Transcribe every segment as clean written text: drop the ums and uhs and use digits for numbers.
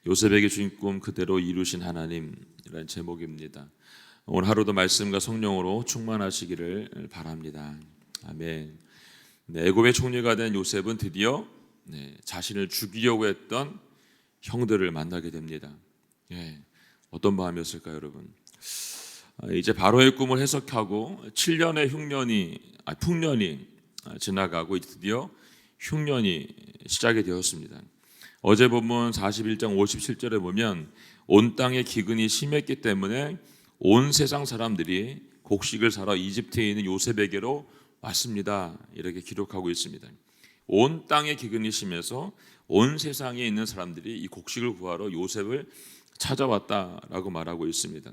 요셉에게 주신 꿈 그대로 이루신 하나님이라는 제목입니다. 오늘 하루도 말씀과 성령으로 충만하시기를 바랍니다. 아멘. 애굽의 총리가 된 요셉은 드디어 자신을 죽이려고 했던 형들을 만나게 됩니다. 어떤 마음이었을까요, 여러분? 이제 바로의 꿈을 해석하고 7년의 풍년이 지나가고 드디어 흉년이 시작이 되었습니다. 어제 본문 41장 57절에 보면 온 땅에 기근이 심했기 때문에 온 세상 사람들이 곡식을 사러 이집트에 있는 요셉에게로 왔습니다. 이렇게 기록하고 있습니다. 온 땅에 기근이 심해서 온 세상에 있는 사람들이 이 곡식을 구하러 요셉을 찾아왔다라고 말하고 있습니다.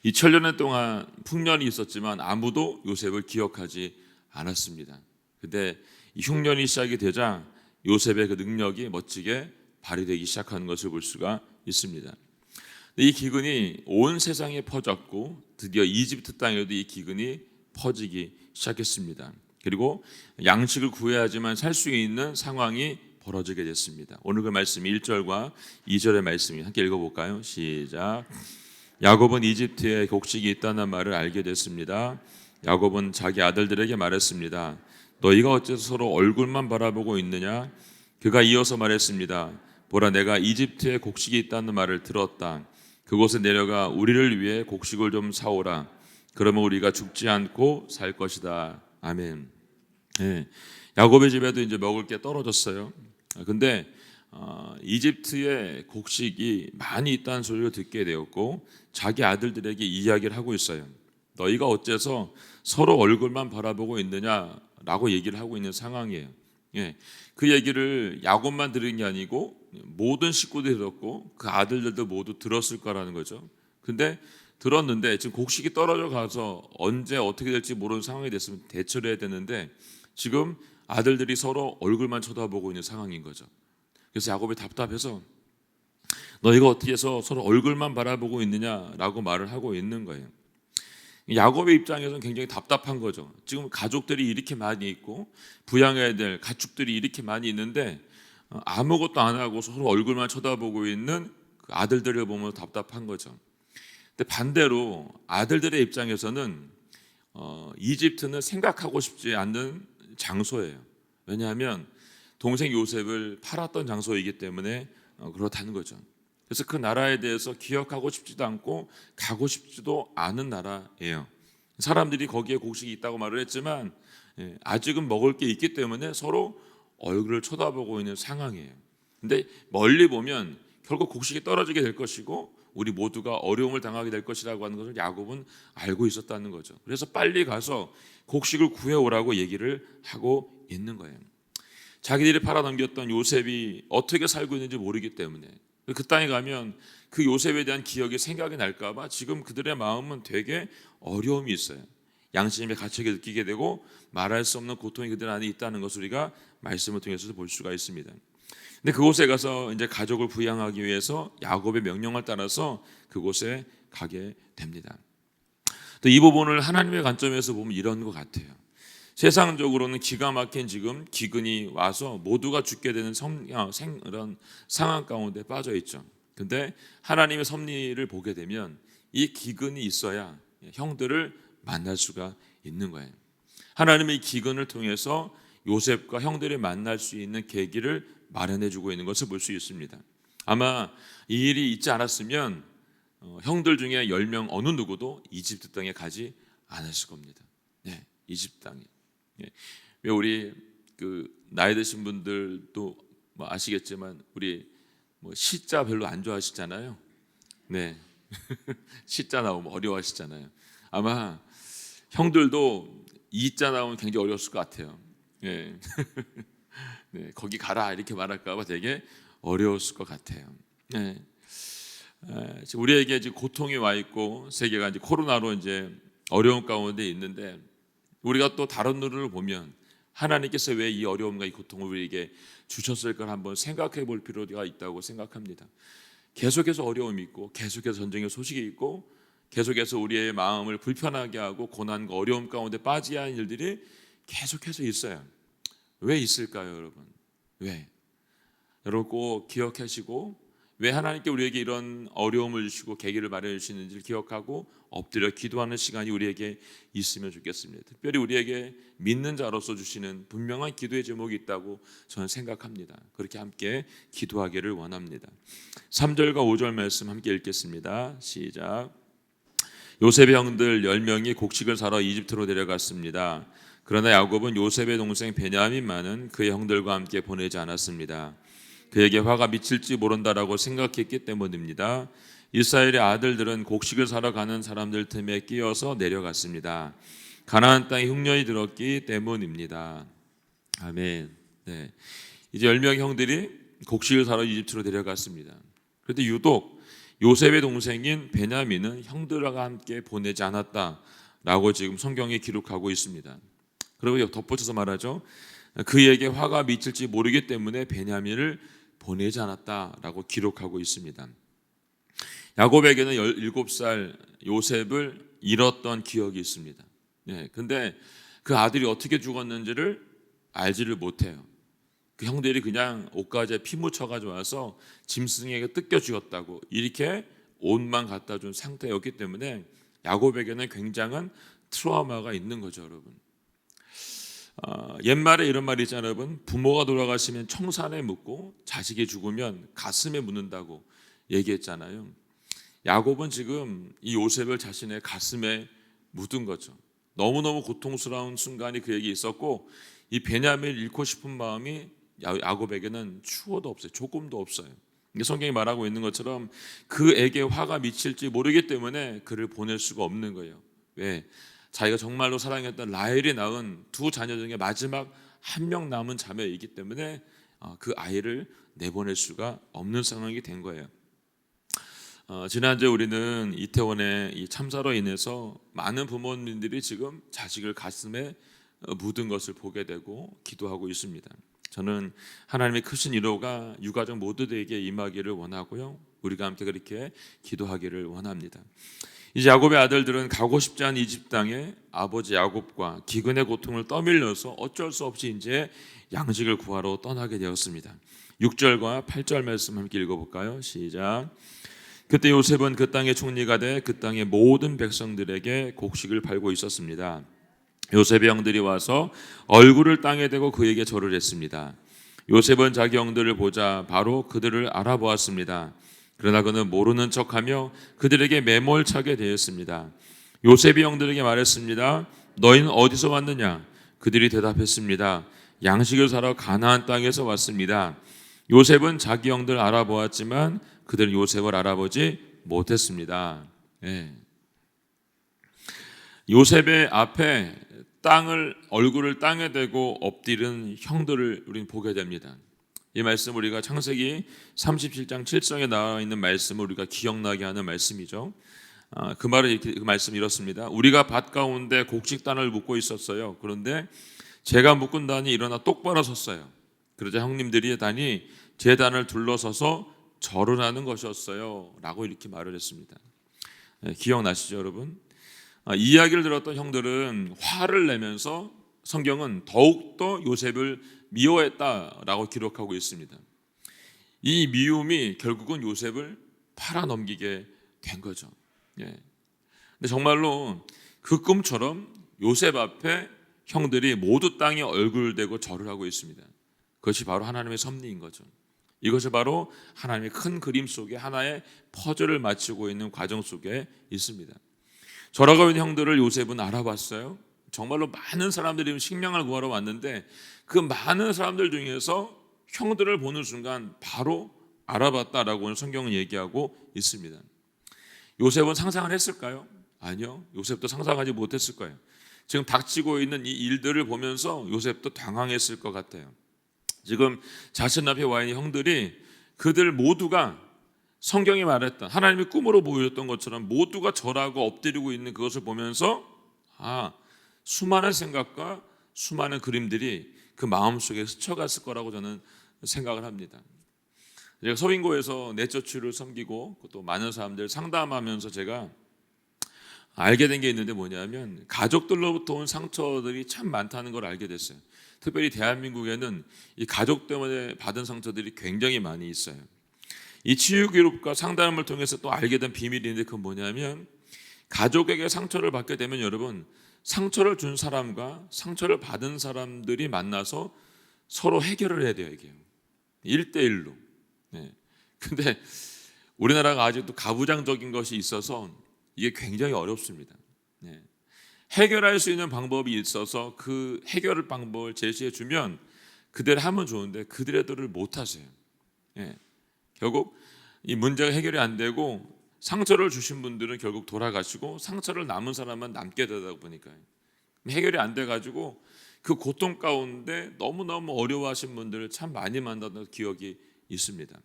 2000년 동안 풍년이 있었지만 아무도 요셉을 기억하지 않았습니다. 근데 이 흉년이 시작이 되자 요셉의 그 능력이 멋지게 발휘되기 시작하는 것을 볼 수가 있습니다. 이 기근이 온 세상에 퍼졌고 드디어 이집트 땅에도 이 기근이 퍼지기 시작했습니다. 그리고 양식을 구해야 하지만 살 수 있는 상황이 벌어지게 됐습니다. 오늘 그 말씀이 1절과 2절의 말씀이 함께 읽어볼까요? 시작. 야곱은 이집트에 곡식이 있다는 말을 알게 됐습니다. 야곱은 자기 아들들에게 말했습니다. 너희가 어째서 서로 얼굴만 바라보고 있느냐? 그가 이어서 말했습니다. 보라, 내가 이집트에 곡식이 있다는 말을 들었다. 그곳에 내려가 우리를 위해 곡식을 좀 사오라. 그러면 우리가 죽지 않고 살 것이다. 아멘. 야곱의 집에도 이제 먹을 게 떨어졌어요. 근데 이집트에 곡식이 많이 있다는 소리를 듣게 되었고 자기 아들들에게 이야기를 하고 있어요. 너희가 어째서 서로 얼굴만 바라보고 있느냐라고 얘기를 하고 있는 상황이에요. 그 얘기를 야곱만 들은 게 아니고 모든 식구들이 들었고 그 아들들도 모두 들었을 거라는 거죠. 근데 들었는데 지금 곡식이 떨어져 가서 언제 어떻게 될지 모르는 상황이 됐으면 대처를 해야 되는데 지금 아들들이 서로 얼굴만 쳐다보고 있는 상황인 거죠. 그래서 야곱이 답답해서 너희가 어떻게 해서 서로 얼굴만 바라보고 있느냐라고 말을 하고 있는 거예요. 야곱의 입장에서는 굉장히 답답한 거죠. 지금 가족들이 이렇게 많이 있고 부양해야 될 가축들이 이렇게 많이 있는데 아무것도 안 하고 서로 얼굴만 쳐다보고 있는 그 아들들을 보면 답답한 거죠. 근데 반대로 아들들의 입장에서는 이집트는 생각하고 싶지 않는 장소예요. 왜냐하면 동생 요셉을 팔았던 장소이기 때문에 그렇다는 거죠. 그래서 그 나라에 대해서 기억하고 싶지도 않고 가고 싶지도 않은 나라예요. 사람들이 거기에 곡식이 있다고 말을 했지만 아직은 먹을 게 있기 때문에 서로 얼굴을 쳐다보고 있는 상황이에요. 근데 멀리 보면 결국 곡식이 떨어지게 될 것이고 우리 모두가 어려움을 당하게 될 것이라고 하는 것을 야곱은 알고 있었다는 거죠. 그래서 빨리 가서 곡식을 구해오라고 얘기를 하고 있는 거예요. 자기들이 팔아넘겼던 요셉이 어떻게 살고 있는지 모르기 때문에 그 땅에 가면 그 요셉에 대한 기억이 생각이 날까 봐 지금 그들의 마음은 되게 어려움이 있어요. 양심의 가책을 느끼게 되고 말할 수 없는 고통이 그들 안에 있다는 것을 우리가 말씀을 통해서 볼 수가 있습니다. 근데 그곳에 가서 이제 가족을 부양하기 위해서 야곱의 명령을 따라서 그곳에 가게 됩니다. 또 이 부분을 하나님의 관점에서 보면 이런 것 같아요. 세상적으로는 기가 막힌 지금 기근이 와서 모두가 죽게 되는 이런 상황 가운데 빠져 있죠. 근데 하나님의 섭리를 보게 되면 이 기근이 있어야 형들을 만날 수가 있는 거예요. 하나님의 이 기근을 통해서 요셉과 형들이 만날 수 있는 계기를 마련해 주고 있는 것을 볼 수 있습니다. 아마 이 일이 있지 않았으면 형들 중에 10명 어느 누구도 이집트 땅에 가지 않았을 겁니다. 이집트 땅에. 왜 우리 그 나이 드신 분들도 뭐 아시겠지만 우리 뭐 시자 별로 안 좋아하시잖아요. 시자 나오면 어려워하시잖아요. 아마 형들도 이자 나오면 굉장히 어려웠을 것 같아요. 거기 가라 이렇게 말할까 봐 되게 어려웠을 것 같아요. 우리에게 이제 고통이 와 있고 세계가 이제 코로나로 이제 어려운 가운데 있는데 우리가 또 다른 눈으로 보면 하나님께서 왜 이 어려움과 이 고통을 우리에게 주셨을까 한번 생각해 볼 필요가 있다고 생각합니다. 계속해서 어려움이 있고 계속해서 전쟁의 소식이 있고 계속해서 우리의 마음을 불편하게 하고 고난과 어려움 가운데 빠지게 하는 일들이 계속해서 있어요. 왜 있을까요, 여러분? 왜? 여러분 꼭 기억하시고 왜 하나님께 우리에게 이런 어려움을 주시고 계기를 마련해 주시는지를 기억하고 엎드려 기도하는 시간이 우리에게 있으면 좋겠습니다. 특별히 우리에게 믿는 자로서 주시는 분명한 기도의 제목이 있다고 저는 생각합니다. 그렇게 함께 기도하기를 원합니다. 3절과 5절 말씀 함께 읽겠습니다. 시작. 요셉의 형들 10명이 곡식을 사러 이집트로 내려갔습니다. 그러나 야곱은 요셉의 동생 베냐민만은 그의 형들과 함께 보내지 않았습니다. 그에게 화가 미칠지 모른다라고 생각했기 때문입니다. 이스라엘의 아들들은 곡식을 사러 가는 사람들 틈에 끼어서 내려갔습니다. 가나안 땅에 흉년이 들었기 때문입니다. 아멘. 네. 이제 10명의 형들이 곡식을 사러 이집트로 내려갔습니다. 그런데 유독 요셉의 동생인 베냐민은 형들과 함께 보내지 않았다라고 지금 성경에 기록하고 있습니다. 그리고 덧붙여서 말하죠. 그에게 화가 미칠지 모르기 때문에 베냐민을 보내지 않았다라고 기록하고 있습니다. 야곱에게는 17살 요셉을 잃었던 기억이 있습니다. 근데 그 아들이 어떻게 죽었는지를 알지를 못해요. 그 형들이 그냥 옷가지에 피 묻혀가지고 와서 짐승에게 뜯겨 죽였다고 이렇게 옷만 갖다 준 상태였기 때문에 야곱에게는 굉장한 트라우마가 있는 거죠, 여러분. 옛말에 이런 말이 있잖아요, 여러분. 부모가 돌아가시면 청산에 묻고 자식이 죽으면 가슴에 묻는다고 얘기했잖아요. 야곱은 지금 이 요셉을 자신의 가슴에 묻은 거죠. 너무너무 고통스러운 순간이 그에게 있었고 이 베냐민을 잃고 싶은 마음이 야곱에게는 추호도 없어요. 조금도 없어요. 성경이 말하고 있는 것처럼 그에게 화가 미칠지 모르기 때문에 그를 보낼 수가 없는 거예요. 왜? 자기가 정말로 사랑했던 라헬이 낳은 두 자녀 중에 마지막 한 명 남은 자매이기 때문에 그 아이를 내보낼 수가 없는 상황이 된 거예요. 지난주에 우리는 이태원의 이 참사로 인해서 많은 부모님들이 지금 자식을 가슴에 묻은 것을 보게 되고 기도하고 있습니다. 저는 하나님의 크신 위로가 유가족 모두에게 임하기를 원하고요. 우리가 함께 그렇게 기도하기를 원합니다. 이제 야곱의 아들들은 가고 싶지 않은 이집트 땅에 아버지 야곱과 기근의 고통을 떠밀려서 어쩔 수 없이 이제 양식을 구하러 떠나게 되었습니다. 6절과 8절 말씀 함께 읽어볼까요? 시작. 그때 요셉은 그 땅의 총리가 돼 그 땅의 모든 백성들에게 곡식을 팔고 있었습니다. 요셉의 형들이 와서 얼굴을 땅에 대고 그에게 절을 했습니다. 요셉은 자기 형들을 보자 바로 그들을 알아보았습니다. 그러나 그는 모르는 척하며 그들에게 매몰차게 되었습니다. 요셉이 형들에게 말했습니다. 너희는 어디서 왔느냐? 그들이 대답했습니다. 양식을 사러 가나안 땅에서 왔습니다. 요셉은 자기 형들 알아보았지만 그들은 요셉을 알아보지 못했습니다. 요셉의 앞에 얼굴을 땅에 대고 엎드린 형들을 우리는 보게 됩니다. 이 말씀 우리가 창세기 37장 7절에 나와 있는 말씀을 우리가 기억나게 하는 말씀이죠. 그 말씀이 이렇습니다. 우리가 밭 가운데 곡식단을 묶고 있었어요. 그런데 제가 묶은 단이 일어나 똑바로 섰어요. 그러자 형님들이 단이 제 단을 둘러서서 절을 하는 것이었어요. 라고 이렇게 말을 했습니다. 기억나시죠, 여러분? 이 이야기를 들었던 형들은 화를 내면서 성경은 더욱더 요셉을 미워했다라고 기록하고 있습니다. 이 미움이 결국은 요셉을 팔아넘기게 된 거죠. 근데 정말로 그 꿈처럼 요셉 앞에 형들이 모두 땅에 얼굴을 대고 절을 하고 있습니다. 그것이 바로 하나님의 섭리인 거죠. 이것이 바로 하나님의 큰 그림 속에 하나의 퍼즐을 맞추고 있는 과정 속에 있습니다. 절하고 있는 형들을 요셉은 알아봤어요. 정말로 많은 사람들이 식량을 구하러 왔는데 그 많은 사람들 중에서 형들을 보는 순간 바로 알아봤다라고 성경은 얘기하고 있습니다. 요셉은 상상을 했을까요? 아니요. 요셉도 상상하지 못했을 거예요. 지금 닥치고 있는 이 일들을 보면서 요셉도 당황했을 것 같아요. 지금 자신 앞에 와 있는 형들이 그들 모두가 성경이 말했던 하나님의 꿈으로 보여줬던 것처럼 모두가 절하고 엎드리고 있는 그것을 보면서 수많은 생각과 수많은 그림들이 그 마음속에 스쳐갔을 거라고 저는 생각을 합니다. 제가 서빙고에서 내처치를 섬기고 또 많은 사람들 상담하면서 제가 알게 된 게 있는데 뭐냐면 가족들로부터 온 상처들이 참 많다는 걸 알게 됐어요. 특별히 대한민국에는 이 가족 때문에 받은 상처들이 굉장히 많이 있어요. 이 치유 기록과 상담을 통해서 또 알게 된 비밀인데 그건 뭐냐면 가족에게 상처를 받게 되면 여러분 상처를 준 사람과 상처를 받은 사람들이 만나서 서로 해결을 해야 돼요. 이게 1대1로. 네. 근데 우리나라가 아직도 가부장적인 것이 있어서 이게 굉장히 어렵습니다. 네. 해결할 수 있는 방법이 있어서 그 해결 방법을 제시해 주면 그대로 하면 좋은데 그대로를 못 하세요. 네. 결국 이 문제가 해결이 안 되고 상처를 주신 분들은 결국 돌아가시고 상처를 남은 사람만 남게 되다 보니까요. 해결이 안 돼가지고 그 고통 가운데 너무너무 어려워하신 분들을 참 많이 만났던 기억이 있습니다.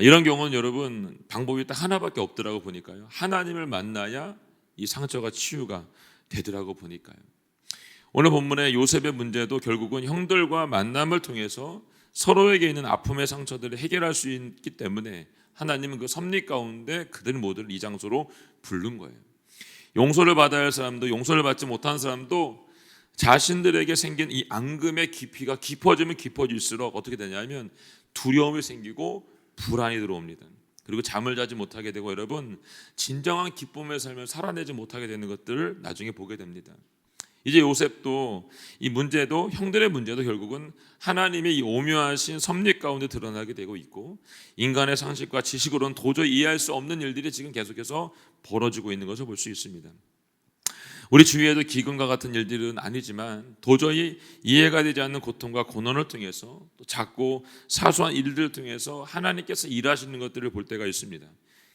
이런 경우는 여러분 방법이 딱 하나밖에 없더라고 보니까요. 하나님을 만나야 이 상처가 치유가 되더라고 보니까요. 오늘 본문의 요셉의 문제도 결국은 형들과 만남을 통해서 서로에게 있는 아픔의 상처들을 해결할 수 있기 때문에 하나님은 그 섭리 가운데 그들 모두를 이 장소로 부른 거예요. 용서를 받아야 할 사람도 용서를 받지 못한 사람도 자신들에게 생긴 이 앙금의 깊이가 깊어지면 깊어질수록 어떻게 되냐면 두려움이 생기고 불안이 들어옵니다. 그리고 잠을 자지 못하게 되고 여러분 진정한 기쁨의 삶을 살아내지 못하게 되는 것들을 나중에 보게 됩니다. 이제 요셉도 이 문제도 형들의 문제도 결국은 하나님의 이 오묘하신 섭리 가운데 드러나게 되고 있고 인간의 상식과 지식으로는 도저히 이해할 수 없는 일들이 지금 계속해서 벌어지고 있는 것을 볼 수 있습니다. 우리 주위에도 기근과 같은 일들은 아니지만 도저히 이해가 되지 않는 고통과 고난을 통해서 또 작고 사소한 일들을 통해서 하나님께서 일하시는 것들을 볼 때가 있습니다.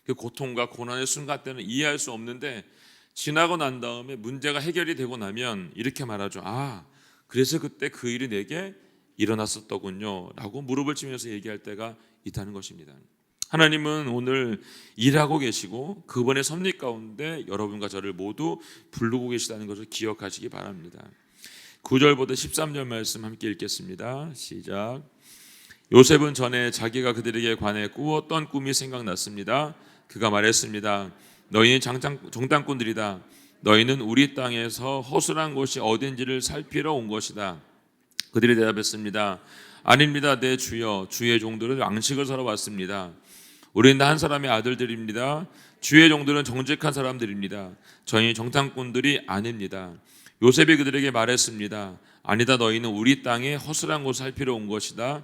그 고통과 고난의 순간 때는 이해할 수 없는데 지나고 난 다음에 문제가 해결이 되고 나면 이렇게 말하죠. 그래서 그때 그 일이 내게 일어났었더군요 라고 무릎을 치면서 얘기할 때가 있다는 것입니다. 하나님은 오늘 일하고 계시고 그분의 섭리 가운데 여러분과 저를 모두 부르고 계시다는 것을 기억하시기 바랍니다. 9절부터 13절 말씀 함께 읽겠습니다. 시작. 요셉은 전에 자기가 그들에게 관해 꾸었던 꿈이 생각났습니다. 그가 말했습니다. 너희는 정탐꾼들이다. 너희는 우리 땅에서 허술한 곳이 어딘지를 살피러 온 것이다. 그들이 대답했습니다. 아닙니다, 내 주여. 주의 종들은 양식을 사러 왔습니다. 우리는 한 사람의 아들들입니다. 주의 종들은 정직한 사람들입니다. 저희는 정탐꾼들이 아닙니다. 요셉이 그들에게 말했습니다. 아니다, 너희는 우리 땅에 허술한 곳을 살피러 온 것이다.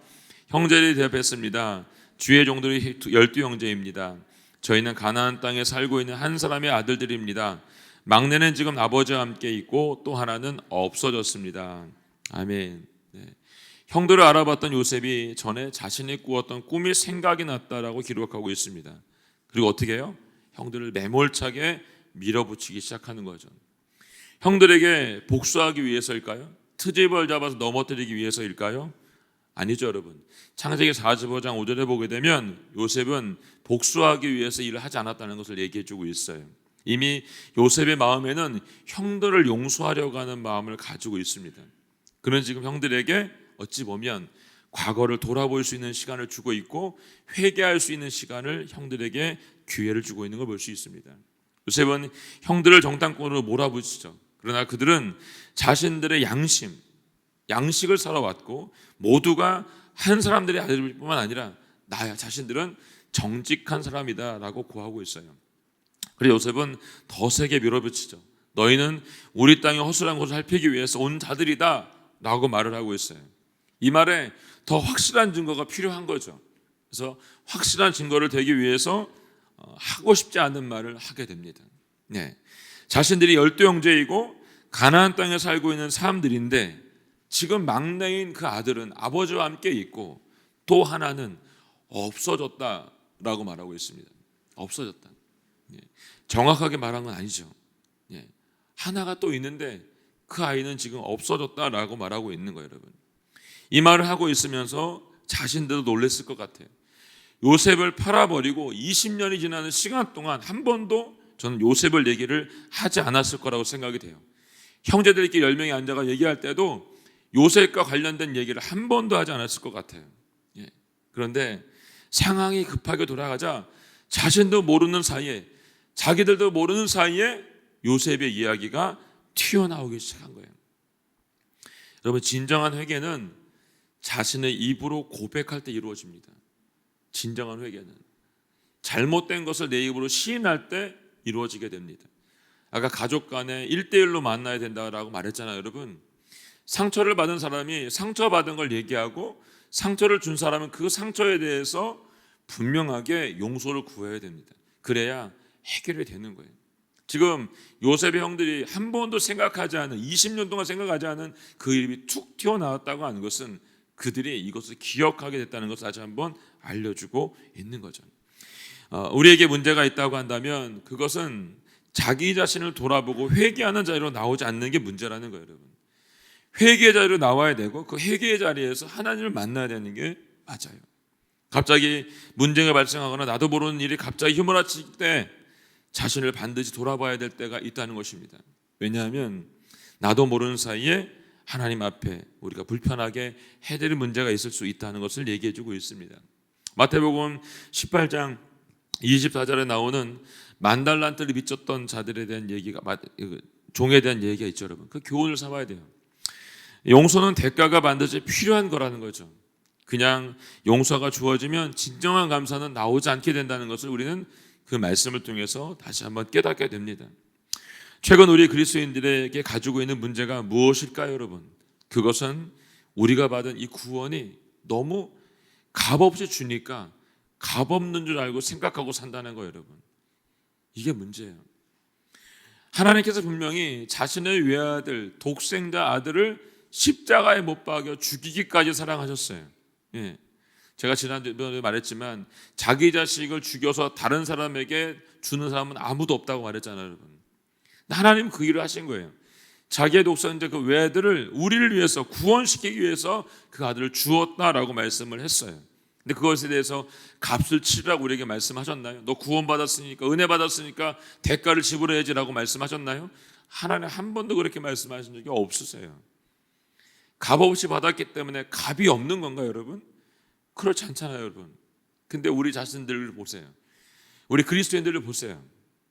형제들이 대답했습니다. 주의 종들이 12형제입니다. 저희는 가나안 땅에 살고 있는 한 사람의 아들들입니다. 막내는 지금 아버지와 함께 있고 또 하나는 없어졌습니다. 아멘. 네. 형들을 알아봤던 요셉이 전에 자신이 꾸었던 꿈이 생각이 났다라고 기록하고 있습니다. 그리고 어떻게 해요? 형들을 매몰차게 밀어붙이기 시작하는 거죠. 형들에게 복수하기 위해서일까요? 트집을 잡아서 넘어뜨리기 위해서일까요? 아니죠, 여러분. 창세기 45장 5절에 보게 되면 요셉은 복수하기 위해서 일을 하지 않았다는 것을 얘기해주고 있어요. 이미 요셉의 마음에는 형들을 용서하려고 하는 마음을 가지고 있습니다. 그는 지금 형들에게 어찌 보면 과거를 돌아볼 수 있는 시간을 주고 있고 회개할 수 있는 시간을 형들에게 기회를 주고 있는 걸 볼 수 있습니다. 요셉은 형들을 정탐꾼으로 몰아붙이죠. 그러나 그들은 자신들의 양식을 사러 왔고 모두가 한 사람들의 아들일 뿐만 아니라 나야 자신들은 정직한 사람이다 라고 고하고 있어요. 그래서 요셉은 더 세게 밀어붙이죠. 너희는 우리 땅의 허술한 곳을 살피기 위해서 온 자들이다 라고 말을 하고 있어요. 이 말에 더 확실한 증거가 필요한 거죠. 그래서 확실한 증거를 대기 위해서 하고 싶지 않은 말을 하게 됩니다. 네. 자신들이 12형제이고 가나안 땅에 살고 있는 사람들인데 지금 막내인 그 아들은 아버지와 함께 있고 또 하나는 없어졌다라고 말하고 있습니다. 없어졌다. 정확하게 말한 건 아니죠. 하나가 또 있는데 그 아이는 지금 없어졌다라고 말하고 있는 거예요, 여러분. 이 말을 하고 있으면서 자신들도 놀랐을 것 같아요. 요셉을 팔아버리고 20년이 지나는 시간 동안 한 번도 저는 요셉을 얘기를 하지 않았을 거라고 생각이 돼요. 형제들끼리 10명이 앉아가 얘기할 때도 요셉과 관련된 얘기를 한 번도 하지 않았을 것 같아요. 그런데 상황이 급하게 돌아가자 자신도 모르는 사이에 자기들도 모르는 사이에 요셉의 이야기가 튀어나오기 시작한 거예요. 여러분 진정한 회개는 자신의 입으로 고백할 때 이루어집니다. 진정한 회개는 잘못된 것을 내 입으로 시인할 때 이루어지게 됩니다. 아까 가족 간에 1대1로 만나야 된다라고 말했잖아요. 여러분, 상처를 받은 사람이 상처받은 걸 얘기하고 상처를 준 사람은 그 상처에 대해서 분명하게 용서를 구해야 됩니다. 그래야 해결이 되는 거예요. 지금 요셉의 형들이 한 번도 생각하지 않은 20년 동안 생각하지 않은 그 일이 툭 튀어나왔다고 하는 것은 그들이 이것을 기억하게 됐다는 것을 다시 한번 알려주고 있는 거죠. 우리에게 문제가 있다고 한다면 그것은 자기 자신을 돌아보고 회개하는 자리로 나오지 않는 게 문제라는 거예요. 여러분, 회개의 자리로 나와야 되고 그 회개의 자리에서 하나님을 만나야 되는 게 맞아요. 갑자기 문제가 발생하거나 나도 모르는 일이 갑자기 휘몰아칠 때 자신을 반드시 돌아봐야 될 때가 있다는 것입니다. 왜냐하면 나도 모르는 사이에 하나님 앞에 우리가 불편하게 해드릴 문제가 있을 수 있다는 것을 얘기해주고 있습니다. 마태복음 18장 24절에 나오는 만달란트를 빚졌던 자들에 대한 얘기가, 종에 대한 얘기가 있죠. 여러분, 그 교훈을 삼아야 돼요. 용서는 대가가 반드시 필요한 거라는 거죠. 그냥 용서가 주어지면 진정한 감사는 나오지 않게 된다는 것을 우리는 그 말씀을 통해서 다시 한번 깨닫게 됩니다. 최근 우리 그리스도인들에게 가지고 있는 문제가 무엇일까요, 여러분? 그것은 우리가 받은 이 구원이 너무 값없이 주니까 값없는 줄 알고 생각하고 산다는 거예요, 여러분. 이게 문제예요. 하나님께서 분명히 자신의 외아들, 독생자 아들을 십자가에 못 박여 죽이기까지 사랑하셨어요. 예. 제가 지난번에 말했지만 자기 자식을 죽여서 다른 사람에게 주는 사람은 아무도 없다고 말했잖아요, 여러분. 하나님 그 일을 하신 거예요. 자기의 독생자 그 외아들을 우리를 위해서 구원시키기 위해서 그 아들을 주었다라고 말씀을 했어요. 근데 그것에 대해서 값을 치르라고 우리에게 말씀하셨나요? 너 구원받았으니까, 은혜 받았으니까 대가를 지불해야지라고 말씀하셨나요? 하나님 한 번도 그렇게 말씀하신 적이 없으세요. 값없이 받았기 때문에 값이 없는 건가요, 여러분? 그렇지 않잖아요, 여러분. 근데 우리 자신들을 보세요. 우리 그리스도인들을 보세요.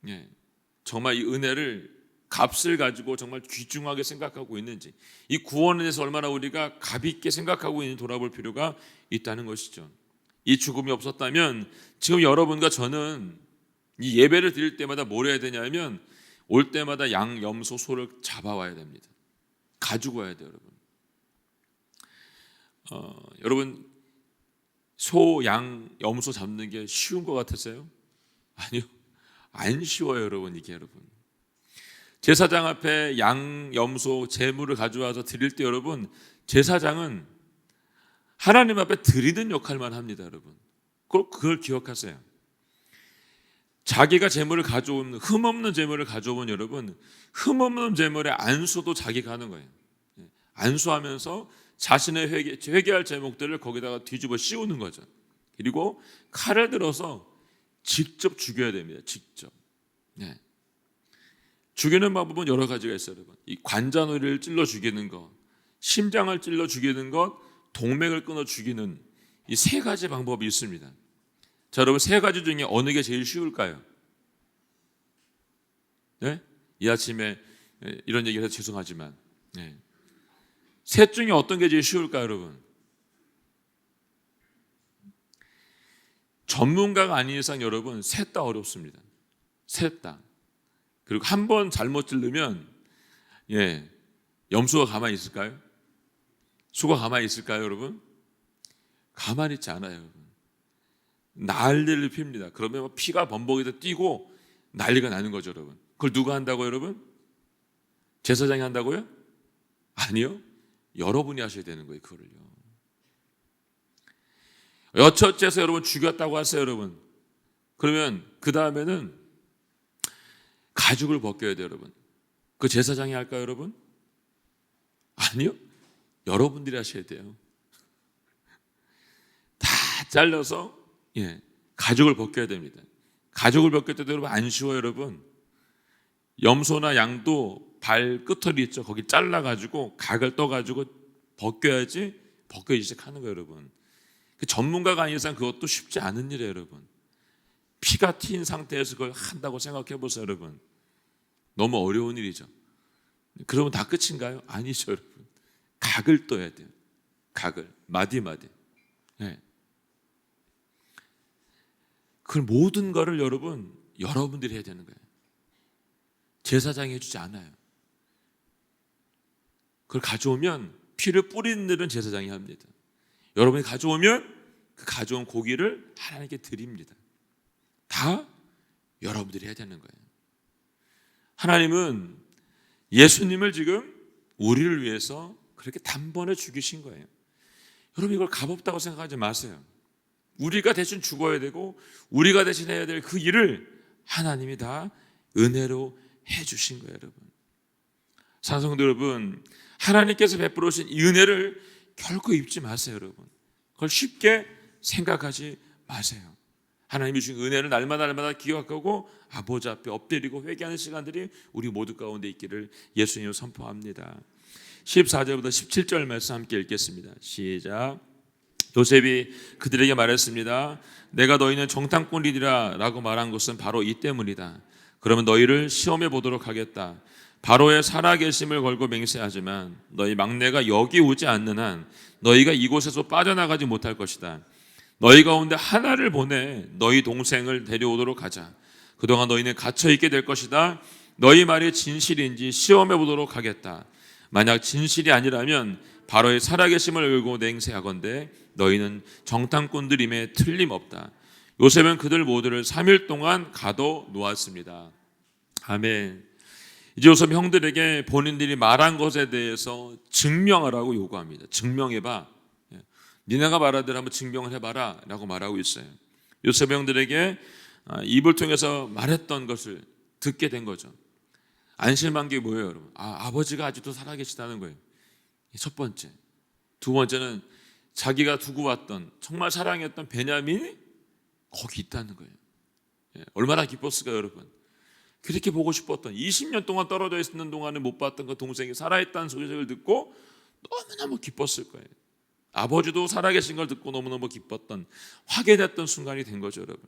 예. 정말 이 은혜를 값을 가지고 정말 귀중하게 생각하고 있는지, 이 구원에 대해서 얼마나 우리가 값 있게 생각하고 있는지 돌아볼 필요가 있다는 것이죠. 이 죽음이 없었다면 지금 여러분과 저는 이 예배를 드릴 때마다 뭘 해야 되냐면 올 때마다 양, 염소, 소를 잡아와야 됩니다. 가지고 와야 돼요, 여러분. 여러분, 소, 양, 염소 잡는 게 쉬운 것 같으세요? 아니요, 안 쉬워요, 여러분. 이게 여러분, 제사장 앞에 양, 염소, 제물을 가져와서 드릴 때 여러분, 제사장은 하나님 앞에 드리는 역할만 합니다, 여러분. 꼭 그걸 기억하세요. 자기가 제물을 가져온, 흠없는 제물을 가져온 여러분, 흠없는 제물의 안수도 자기가 하는 거예요. 안수하면서 자신의 회개할 제목들을 거기다가 뒤집어 씌우는 거죠. 그리고 칼을 들어서 직접 죽여야 됩니다. 직접. 네. 죽이는 방법은 여러 가지가 있어요, 여러분. 이 관자놀이를 찔러 죽이는 것, 심장을 찔러 죽이는 것, 동맥을 끊어 죽이는 이 세 가지 방법이 있습니다. 자, 여러분, 세 가지 중에 어느 게 제일 쉬울까요? 네? 이 아침에 이런 얘기를 해서 죄송하지만, 네. 셋 중에 어떤 게 제일 쉬울까요, 여러분? 전문가가 아닌 이상 여러분, 셋 다 어렵습니다. 셋 다. 그리고 한 번 잘못 찌르면, 예, 염소가 가만히 있을까요? 소가 가만히 있을까요, 여러분? 가만히 있지 않아요, 여러분. 난리를 핍니다. 그러면 피가 범벅에서 뛰고 난리가 나는 거죠, 여러분. 그걸 누가 한다고요, 여러분? 제사장이 한다고요? 아니요, 여러분이 하셔야 되는 거예요, 그거를요. 여섯째에서 여러분 죽였다고 하세요, 여러분. 그러면 그 다음에는 가죽을 벗겨야 돼요, 여러분. 그 제사장이 할까요, 여러분? 아니요, 여러분들이 하셔야 돼요. 다 잘라서, 예, 가죽을 벗겨야 됩니다. 가죽을 벗길 때도 여러분 안 쉬워요, 여러분. 염소나 양도 발 끝털이 있죠. 거기 잘라가지고 각을 떠가지고 벗겨야지 벗겨지기 시작하는 거예요, 여러분. 그 전문가가 아닌 이상 그것도 쉽지 않은 일이에요, 여러분. 피가 튄 상태에서 그걸 한다고 생각해 보세요, 여러분. 너무 어려운 일이죠. 그러면 다 끝인가요? 아니죠, 여러분. 각을 떠야 돼요. 각을 마디마디. 네. 그 모든 거를 여러분들이 해야 되는 거예요. 제사장이 해주지 않아요. 그걸 가져오면 피를 뿌리는 일은 제사장이 합니다. 여러분이 가져오면 그 가져온 고기를 하나님께 드립니다. 다 여러분들이 해야 되는 거예요. 하나님은 예수님을 지금 우리를 위해서 그렇게 단번에 죽이신 거예요. 여러분 이걸 값없다고 생각하지 마세요. 우리가 대신 죽어야 되고 우리가 대신 해야 될 그 일을 하나님이 다 은혜로 해주신 거예요. 여러분, 사성도 여러분, 하나님께서 베풀어 주신 이 은혜를 결코 잊지 마세요. 여러분, 그걸 쉽게 생각하지 마세요. 하나님이 주신 은혜를 날마다 기억하고 아버지 앞에 엎드리고 회개하는 시간들이 우리 모두 가운데 있기를 예수님으로 선포합니다. 14절부터 17절 말씀 함께 읽겠습니다. 시작. 요셉이 그들에게 말했습니다. 내가 너희는 정탐꾼이라 라고 말한 것은 바로 이 때문이다. 그러면 너희를 시험해 보도록 하겠다. 바로의 살아계심을 걸고 맹세하지만 너희 막내가 여기 오지 않는 한 너희가 이곳에서 빠져나가지 못할 것이다. 너희 가운데 하나를 보내 너희 동생을 데려오도록 하자. 그동안 너희는 갇혀있게 될 것이다. 너희 말이 진실인지 시험해 보도록 하겠다. 만약 진실이 아니라면 바로의 살아계심을 걸고 맹세하건대 너희는 정탐꾼들임에 틀림없다. 요셉은 그들 모두를 3일 동안 가둬 놓았습니다. 아멘. 이제 요셉 형들에게 본인들이 말한 것에 대해서 증명하라고 요구합니다. 증명해봐. 니네가 말하들 한번 증명을 해봐라 라고 말하고 있어요. 요셉 형들에게 입을 통해서 말했던 것을 듣게 된 거죠. 안심한 게 뭐예요, 여러분? 아버지가 아직도 살아계시다는 거예요. 첫 번째. 두 번째는 자기가 두고 왔던 정말 사랑했던 베냐민이 거기 있다는 거예요. 얼마나 기뻤을까요, 여러분? 그렇게 보고 싶었던 20년 동안 떨어져 있는 동안에 못 봤던 그 동생이 살아있다는 소식을 듣고 너무너무 기뻤을 거예요. 아버지도 살아계신 걸 듣고 너무너무 기뻤던, 확인했던 순간이 된 거죠, 여러분.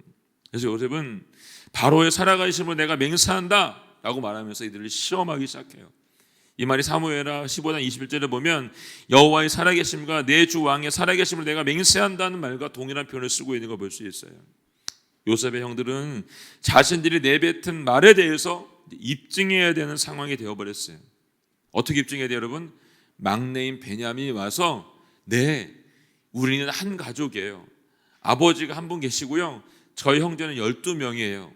그래서 요셉은 바로의 살아계심을 내가 맹세한다 라고 말하면서 이들을 시험하기 시작해요. 이 말이 사무엘하 15장 21절에 보면 여호와의 살아계심과 내 주 왕의 살아계심을 내가 맹세한다는 말과 동일한 표현을 쓰고 있는 걸 볼 수 있어요. 요셉의 형들은 자신들이 내뱉은 말에 대해서 입증해야 되는 상황이 되어버렸어요. 어떻게 입증해야 돼요, 여러분? 막내인 베냐민이 와서 네, 우리는 한 가족이에요. 아버지가 한 분 계시고요. 저희 형제는 12명이에요.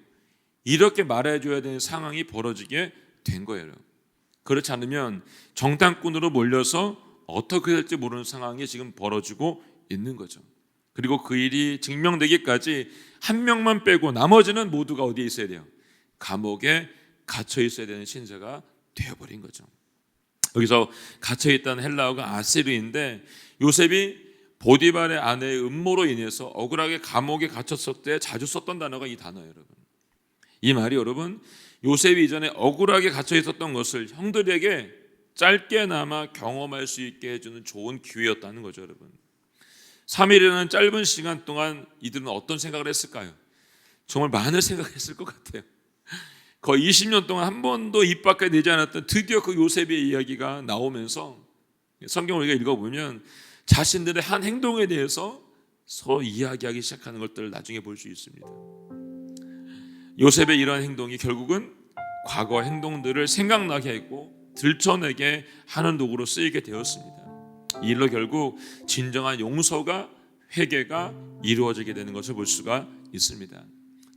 이렇게 말해줘야 되는 상황이 벌어지게 된 거예요. 그렇지 않으면 정탐꾼으로 몰려서 어떻게 될지 모르는 상황이 지금 벌어지고 있는 거죠. 그리고 그 일이 증명되기까지 한 명만 빼고 나머지는 모두가 어디에 있어야 돼요? 감옥에 갇혀 있어야 되는 신세가 되어버린 거죠. 여기서 갇혀 있다는 헬라어가 아시르인데 요셉이 보디발의 아내의 음모로 인해서 억울하게 감옥에 갇혔을 때 자주 썼던 단어가 이 단어예요, 여러분. 이 말이 여러분, 요셉이 이전에 억울하게 갇혀 있었던 것을 형들에게 짧게나마 경험할 수 있게 해주는 좋은 기회였다는 거죠, 여러분. 3일이라는 짧은 시간 동안 이들은 어떤 생각을 했을까요? 정말 많은 생각을 했을 것 같아요. 거의 20년 동안 한 번도 입 밖에 내지 않았던 드디어 그 요셉의 이야기가 나오면서 성경을 우리가 읽어보면 자신들의 한 행동에 대해서 서로 이야기하기 시작하는 것들을 나중에 볼 수 있습니다. 요셉의 이러한 행동이 결국은 과거 행동들을 생각나게 했고 들춰내게 하는 도구로 쓰이게 되었습니다. 이 일로 결국 진정한 용서가, 회개가 이루어지게 되는 것을 볼 수가 있습니다.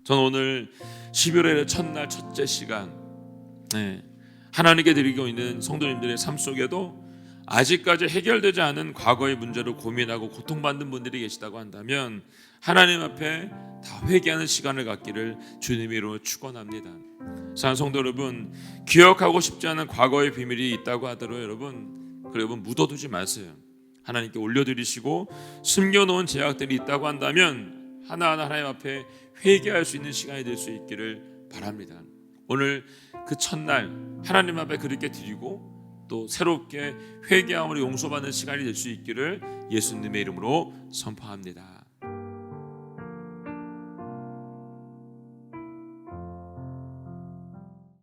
저는 오늘 11월의 첫날 첫째 시간 하나님께 드리고 있는 성도님들의 삶 속에도 아직까지 해결되지 않은 과거의 문제로 고민하고 고통받는 분들이 계시다고 한다면 하나님 앞에 다 회개하는 시간을 갖기를 주님의 이름으로 축원합니다. 사랑하는 성도 여러분, 기억하고 싶지 않은 과거의 비밀이 있다고 하더라도 여러분 묻어두지 마세요. 하나님께 올려드리시고 숨겨놓은 제약들이 있다고 한다면 하나하나 하나님 앞에 회개할 수 있는 시간이 될 수 있기를 바랍니다. 오늘 그 첫날 하나님 앞에 그렇게 드리고 또 새롭게 회개함으로 용서받는 시간이 될 수 있기를 예수님의 이름으로 선포합니다.